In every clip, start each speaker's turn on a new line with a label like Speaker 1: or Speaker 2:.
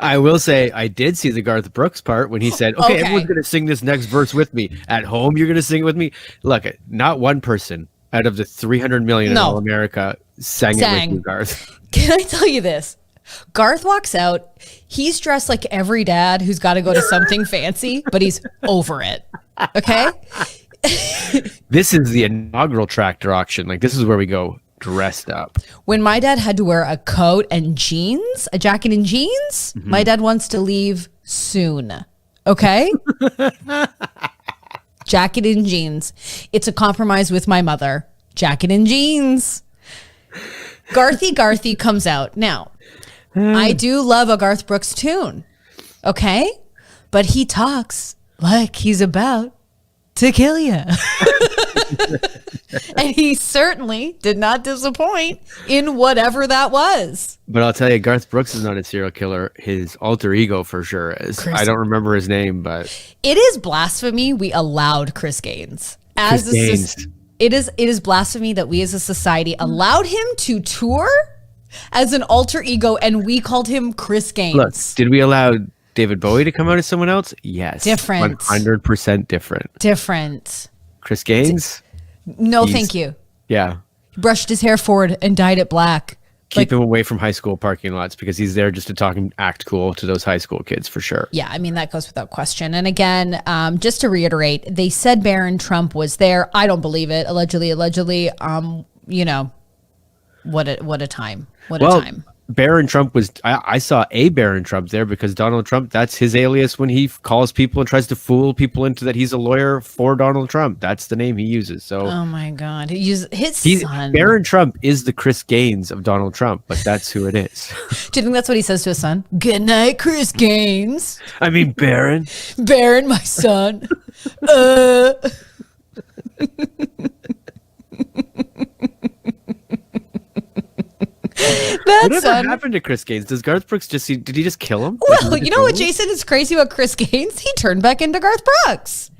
Speaker 1: I will say I did see the Garth Brooks part when he said, okay, everyone's going to sing this next verse with me. At home, you're going to sing it with me. Look, not one person out of the 300 million in all America sang it with you, Garth.
Speaker 2: Can I tell you this? Garth walks out. He's dressed like every dad who's got to go to something fancy, but he's over it. Okay?
Speaker 1: This is the inaugural tractor auction. Like, this is where we go dressed up.
Speaker 2: When my dad had to wear a coat and jeans, a jacket and jeans, my dad wants to leave soon. Okay? Jacket and jeans. It's a compromise with my mother. Jacket and jeans. Garthy comes out. Now, I do love a Garth Brooks tune. Okay? But he talks like he's about to kill you. And he certainly did not disappoint in whatever that was.
Speaker 1: But I'll tell you, Garth Brooks is not a serial killer. His alter ego for sure is. I don't remember his name, but
Speaker 2: it is blasphemy we allowed Chris Gaines. It is blasphemy that we as a society allowed him to tour as an alter ego, and we called him Chris Gaines.
Speaker 1: Look, did we allow David Bowie to come out as someone else? Yes.
Speaker 2: Different.
Speaker 1: 100% different.
Speaker 2: Different.
Speaker 1: Chris Gaines?
Speaker 2: No, thank you.
Speaker 1: Yeah.
Speaker 2: He brushed his hair forward and dyed it black.
Speaker 1: Keep him away from high school parking lots because he's there just to talk and act cool to those high school kids for sure.
Speaker 2: Yeah, I mean, that goes without question. And again, just to reiterate, they said Barron Trump was there. I don't believe it. Allegedly. You know, what a time. What a time.
Speaker 1: Barron Trump was, I saw a Barron Trump there because Donald Trump, that's his alias when he calls people and tries to fool people into that he's a lawyer for Donald Trump. That's the name he uses. So,
Speaker 2: oh my God. He uses his son.
Speaker 1: Barron Trump is the Chris Gaines of Donald Trump, but that's who it is.
Speaker 2: Do you think that's what he says to his son? Good night, Chris Gaines.
Speaker 1: I mean, Barron.
Speaker 2: Barron, my son.
Speaker 1: Whatever happened to Chris Gaines? Does Garth Brooks did he just kill him?
Speaker 2: Well, you know what, Jason, is crazy about Chris Gaines? He turned back into Garth Brooks.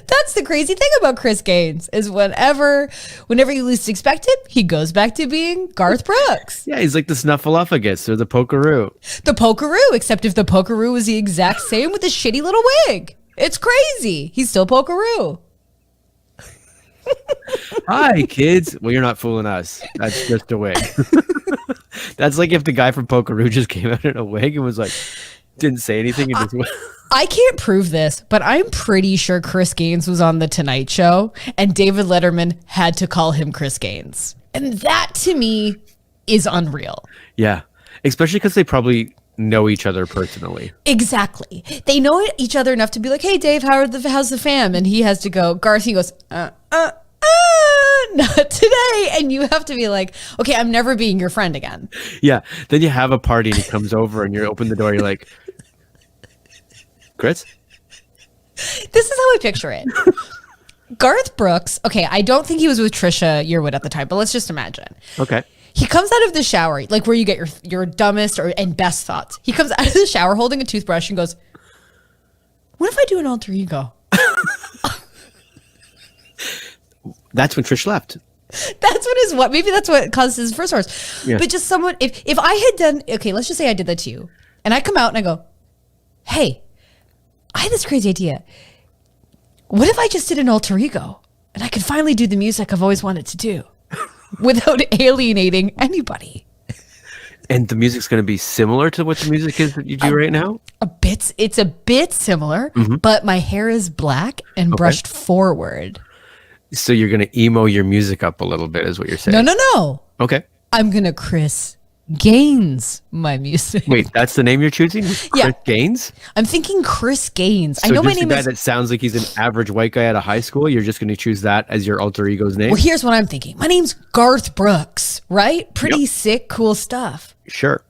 Speaker 2: That's the crazy thing about Chris Gaines is whenever you least expect it, he goes back to being Garth Brooks.
Speaker 1: Yeah, he's like the Snuffleupagus or the Pokeroo.
Speaker 2: The Pokeroo, except if the Pokeroo was the exact same with a shitty little wig. It's crazy. He's still Pokeroo.
Speaker 1: Hi, kids. Well, you're not fooling us. That's just a wig. That's like if the guy from Pokeroo just came out in a wig and was like, didn't say anything. And just
Speaker 2: I can't prove this, but I'm pretty sure Chris Gaines was on The Tonight Show and David Letterman had to call him Chris Gaines. And that to me is unreal.
Speaker 1: Yeah. Especially because they probably know each other personally.
Speaker 2: Exactly. They know each other enough to be like, hey, Dave, how's the fam? And he has to go, Garth, he goes, not today. And you have to be like, okay, I'm never being your friend again.
Speaker 1: Yeah. Then you have a party and he comes over and you open the door. You're like, Chris?
Speaker 2: This is how I picture it. Garth Brooks. Okay. I don't think he was with Trisha Yearwood at the time, but let's just imagine.
Speaker 1: Okay.
Speaker 2: He comes out of the shower, like where you get your dumbest and best thoughts. He comes out of the shower holding a toothbrush and goes, what if I do an alter ego?
Speaker 1: That's when Trish left.
Speaker 2: Maybe that's what caused his first horse. Yeah. But just someone, if I had done, okay, let's just say I did that to you. And I come out and I go, hey, I had this crazy idea. What if I just did an alter ego and I could finally do the music I've always wanted to do? Without alienating anybody.
Speaker 1: And the music's going to be similar to what the music is that you do right now?
Speaker 2: It's a bit similar, but my hair is black and brushed forward.
Speaker 1: So you're going to emo your music up a little bit is what you're saying?
Speaker 2: No.
Speaker 1: Okay.
Speaker 2: I'm going to Chris Gaines my music.
Speaker 1: Wait, that's the name you're choosing? Chris Gaines?
Speaker 2: I'm thinking Chris Gaines.
Speaker 1: So
Speaker 2: I know my name
Speaker 1: is... that sounds like he's an average white guy out of high school. You're just going to choose that as your alter ego's name?
Speaker 2: Well, here's what I'm thinking. My name's Garth Brooks, right? Pretty sick, cool stuff.
Speaker 1: Sure.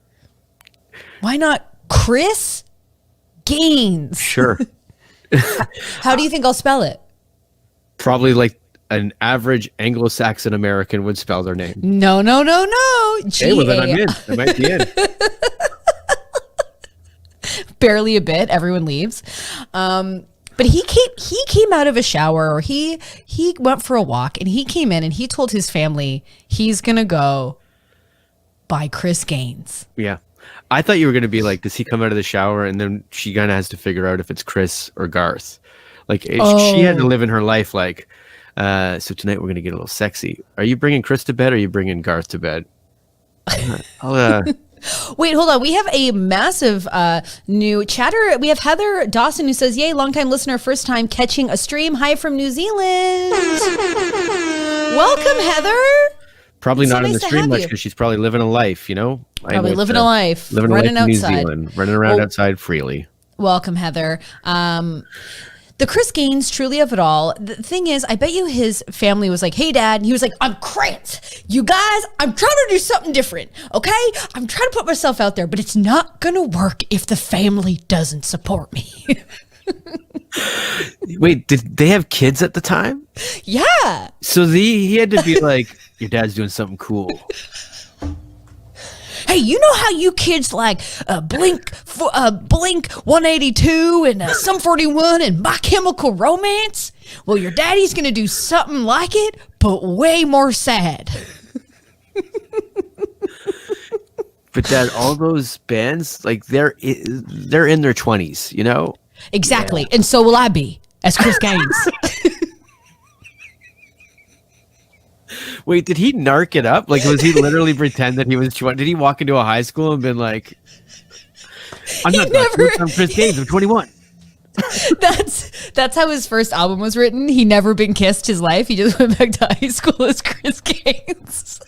Speaker 2: Why not Chris Gaines?
Speaker 1: Sure.
Speaker 2: How do you think I'll spell it?
Speaker 1: Probably like an average Anglo-Saxon American would spell their name.
Speaker 2: No.
Speaker 1: Okay, well then I'm in. I might be in.
Speaker 2: Barely a bit. Everyone leaves. But he came out of a shower, or he went for a walk, and he came in and he told his family he's gonna go by Chris Gaines.
Speaker 1: Yeah. I thought you were going to be like, does he come out of the shower and then she kind of has to figure out if it's Chris or Garth? Like, she had to live in her life like, so tonight we're going to get a little sexy. Are you bringing Chris to bed or are you bringing Garth to bed?
Speaker 2: Wait, hold on. We have a massive new chatter. We have Heather Dawson who says, yay, long-time listener, first time catching a stream. Hi from New Zealand. Welcome, Heather.
Speaker 1: Probably not in the stream much because she's probably living a life, you know?
Speaker 2: Probably living a life.
Speaker 1: Living
Speaker 2: running
Speaker 1: a life in
Speaker 2: outside.
Speaker 1: New Zealand, running around outside freely.
Speaker 2: Welcome, Heather. The Chris Gaines, truly of it all. The thing is, I bet you his family was like, hey, Dad. And he was like, I'm cramped. You guys, I'm trying to do something different, okay? I'm trying to put myself out there, but it's not going to work if the family doesn't support me.
Speaker 1: Wait, did they have kids at the time?
Speaker 2: Yeah.
Speaker 1: So he had to be like, your dad's doing something cool.
Speaker 2: Hey, you know how you kids like Blink 182 and Sum 41 and My Chemical Romance? Well, your daddy's going to do something like it, but way more sad.
Speaker 1: But Dad, all those bands, like they're in their 20s, you know?
Speaker 2: Exactly. Yeah. And so will I be as Chris Gaines.
Speaker 1: Wait, did he narc it up? Like, was he literally pretend that he was 20? Did he walk into a high school and been like, I'm Chris Gaines, I'm 21.
Speaker 2: That's how his first album was written. He never been kissed his life. He just went back to high school as Chris Gaines.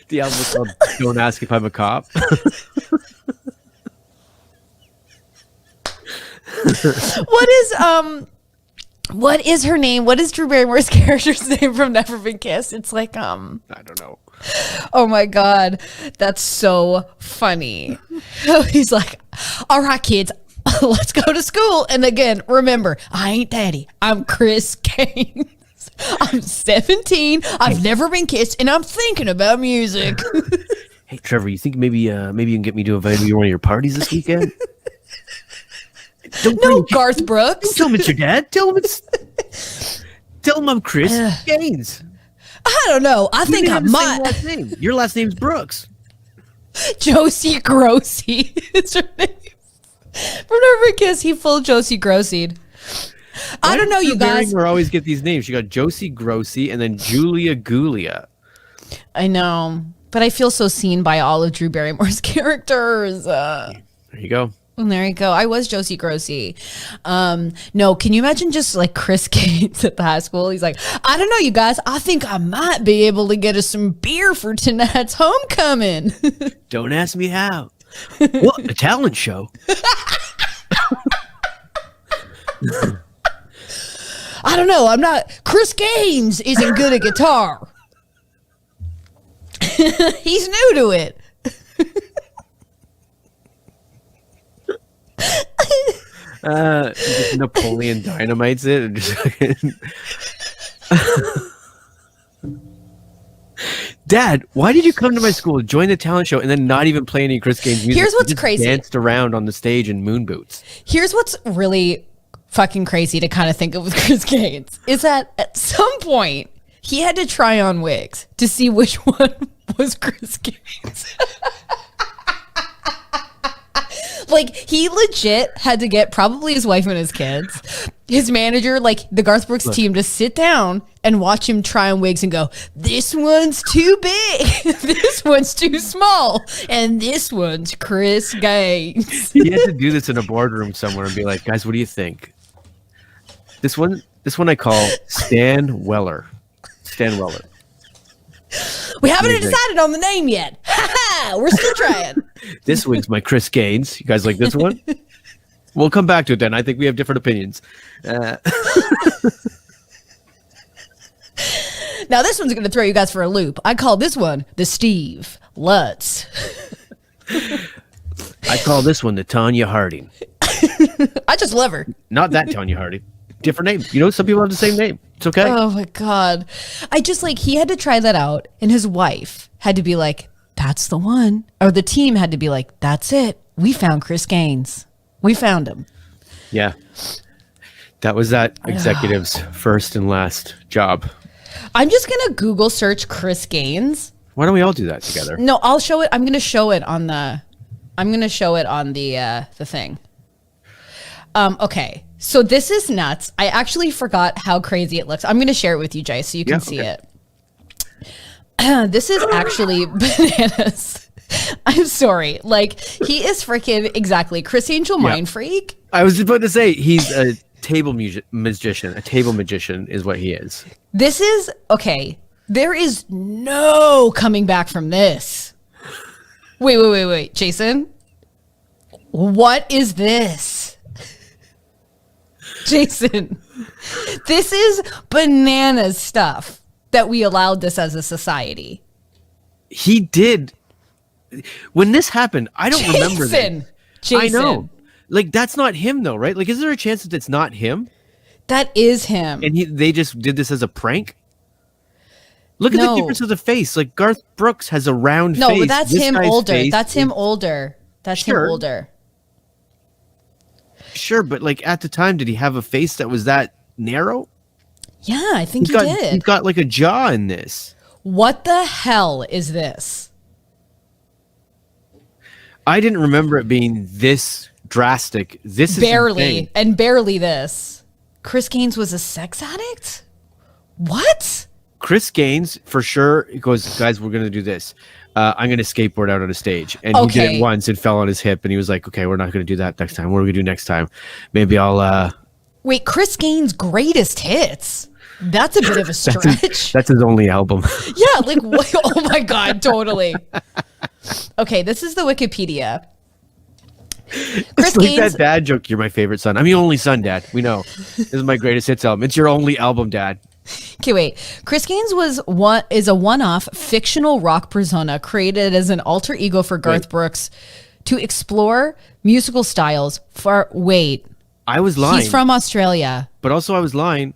Speaker 1: The album was called Don't Ask If I'm a Cop.
Speaker 2: What is her name? What is Drew Barrymore's character's name from Never Been Kissed? It's like
Speaker 1: I don't know.
Speaker 2: Oh my God, that's so funny. He's like, all right, kids, let's go to school. And again, remember, I ain't Daddy. I'm Chris Gaines. I'm 17. I've never been kissed, and I'm thinking about music.
Speaker 1: Hey, Trevor, you think maybe you can get me to invite me to one of your parties this weekend?
Speaker 2: Garth Brooks.
Speaker 1: Don't tell him it's your dad. Tell him I'm Chris Gaines.
Speaker 2: I don't know. I think I might.
Speaker 1: Last name. Your last name's Brooks.
Speaker 2: Josie Grossi is her name. From Never Kiss, he full Josie Grossied. I don't know, you guys.
Speaker 1: We always get these names. You got Josie Grossi and then Julia Gulia.
Speaker 2: I know, but I feel so seen by all of Drew Barrymore's characters.
Speaker 1: There you go.
Speaker 2: And there you go. I was Josie Grossi. No, can you imagine just like Chris Gaines at the high school? He's like, I don't know, you guys. I think I might be able to get us some beer for tonight's homecoming.
Speaker 1: Don't ask me how. What? A talent show?
Speaker 2: I don't know. I'm not. Chris Gaines isn't good at guitar. He's new to it.
Speaker 1: Napoleon dynamites it and just Dad, why did you come to my school, join the talent show, and then not even play any Chris Gaines music?
Speaker 2: Here's what's crazy.
Speaker 1: Danced around on the stage in moon boots.
Speaker 2: Here's what's really fucking crazy to kind of think of with Chris Gaines is that at some point he had to try on wigs to see which one was Chris Gaines. Like, he legit had to get probably his wife and his kids, his manager, like the Garth Brooks team, to sit down and watch him try on wigs and go, this one's too big, this one's too small, and this one's Chris Gaines.
Speaker 1: He had to do this in a boardroom somewhere and be like, guys, what do you think? This one I call Stan Weller. Stan Weller.
Speaker 2: We haven't decided on the name yet. We're still trying.
Speaker 1: This wing's my Chris Gaines. You guys like this one? We'll come back to it then. I think we have different opinions.
Speaker 2: Now this one's going to throw you guys for a loop. I call this one the Steve Lutz.
Speaker 1: I call this one the Tanya Harding.
Speaker 2: I just love her.
Speaker 1: Not that Tanya Harding. Different name. You know, some people have the same name. It's okay.
Speaker 2: Oh my God. I just like, he had to try that out, and his wife had to be like, that's the one. Or the team had to be like, that's it. We found Chris Gaines. We found him.
Speaker 1: Yeah. That was that executive's first and last job.
Speaker 2: I'm just going to Google search Chris Gaines
Speaker 1: Why don't we all do that together?
Speaker 2: No, I'll show it. I'm going to show it on the thing. Okay. So this is nuts. I actually forgot how crazy it looks. I'm going to share it with you, Jay, so you can see it. This is actually bananas. I'm sorry. Like, he is freaking exactly Chris Angel mind freak.
Speaker 1: I was about to say he's a table magician. A table magician is what he is.
Speaker 2: This is okay. There is no coming back from this. Wait, Jason. What is this? Jason, this is bananas stuff that we allowed this as a society.
Speaker 1: He did. When this happened, I don't remember that.
Speaker 2: Jason.
Speaker 1: I know. Like, that's not him, though, right? Like, is there a chance that it's not him?
Speaker 2: That is him.
Speaker 1: And they just did this as a prank? Look at the difference of the face. Like, Garth Brooks has a round face.
Speaker 2: No, but that's him older. That's him older. That's him older.
Speaker 1: Sure, but like at the time, did he have a face that was that narrow?
Speaker 2: Yeah, I think he did.
Speaker 1: He's got like a jaw in this.
Speaker 2: What the hell is this?
Speaker 1: I didn't remember it being this drastic. This is
Speaker 2: barely this. Chris Gaines was a sex addict? What?
Speaker 1: Chris Gaines, for sure, he goes, guys, we're going to do this. I'm going to skateboard out on a stage. And he did it once and fell on his hip. And he was like, okay, we're not going to do that next time. What are we going to do next time? Maybe I'll...
Speaker 2: Wait, Chris Gaines' greatest hits? That's a bit of a stretch.
Speaker 1: That's his only album.
Speaker 2: Yeah, like, oh my God, totally. Okay, this is the Wikipedia.
Speaker 1: Chris Gaines, like that dad joke, you're my favorite son. I'm your only son, Dad. We know. This is my greatest hits album. It's your only album, Dad.
Speaker 2: Okay, wait. Chris Gaines is a one-off fictional rock persona created as an alter ego for Garth Brooks to explore musical styles.
Speaker 1: I was lying.
Speaker 2: He's from Australia.
Speaker 1: But also I was lying.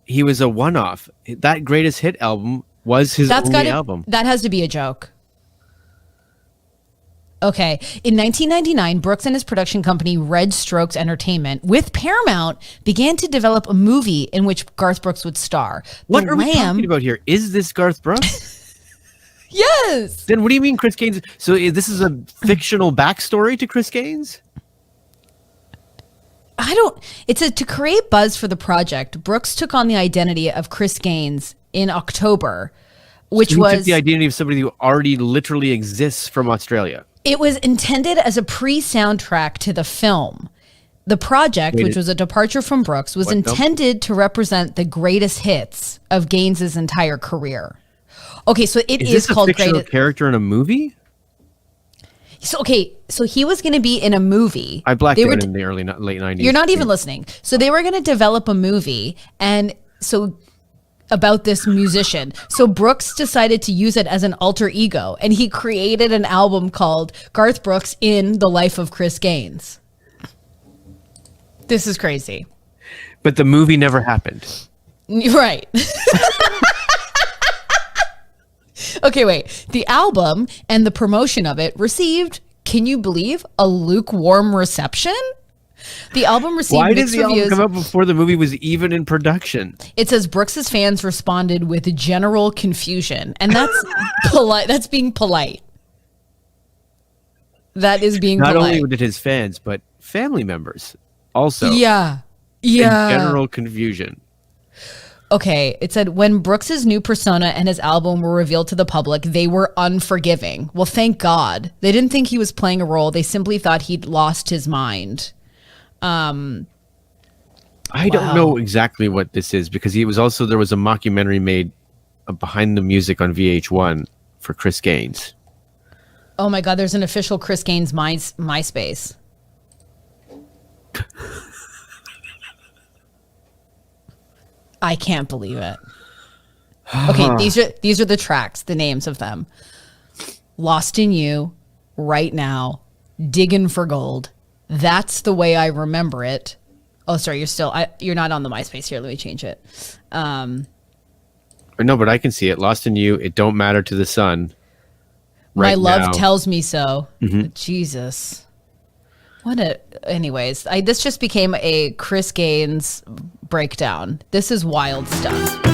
Speaker 1: He was a one-off. That greatest hit album was his only album.
Speaker 2: That has to be a joke. Okay. In 1999, Brooks and his production company, Red Strokes Entertainment, with Paramount, began to develop a movie in which Garth Brooks would star.
Speaker 1: What are we talking about here? Is this Garth Brooks?
Speaker 2: Yes.
Speaker 1: Then what do you mean Chris Gaines? So this is a fictional backstory to Chris Gaines?
Speaker 2: To create buzz for the project, Brooks took on the identity of Chris Gaines in October, which was
Speaker 1: the identity of somebody who already literally exists from Australia.
Speaker 2: It was intended as a pre-soundtrack to the film. The project, which was a departure from Brooks, was intended to represent the greatest hits of Gaines's entire career. Okay, so is
Speaker 1: this
Speaker 2: called
Speaker 1: a fictional character in a movie?
Speaker 2: So he was going to be in a movie.
Speaker 1: I blacked out in the late 90s.
Speaker 2: You're not even listening. So they were going to develop a movie, and so about this musician. So Brooks decided to use it as an alter ego, and he created an album called Garth Brooks in the Life of Chris Gaines. This is crazy.
Speaker 1: But the movie never happened.
Speaker 2: Right. Okay, wait. The album and the promotion of it received, can you believe, a lukewarm reception? The album received mixed reviews. Why did the album
Speaker 1: come out before the movie was even in production?
Speaker 2: It says Brooks's fans responded with general confusion, and that's polite. That's being polite. That is being polite.
Speaker 1: Not only did his fans, but family members also.
Speaker 2: Yeah.
Speaker 1: General confusion.
Speaker 2: Okay, it said when Brooks's new persona and his album were revealed to the public, they were unforgiving. Well, thank God. They didn't think he was playing a role. They simply thought he'd lost his mind.
Speaker 1: I don't know exactly what this is because there was a mockumentary made behind the music on VH1 for Chris Gaines.
Speaker 2: Oh my God, there's an official Chris Gaines MySpace. I can't believe it. Okay, these are the tracks, the names of them. Lost in You, Right Now, Diggin' for Gold, That's the Way I Remember It. Oh, sorry, you're not on the MySpace here. Let me change it.
Speaker 1: No, but I can see it. Lost in You, It Don't Matter to the Sun.
Speaker 2: My Love Tells Me So. Mm-hmm. Jesus. Anyways, this just became a Chris Gaines breakdown. This is wild stuff.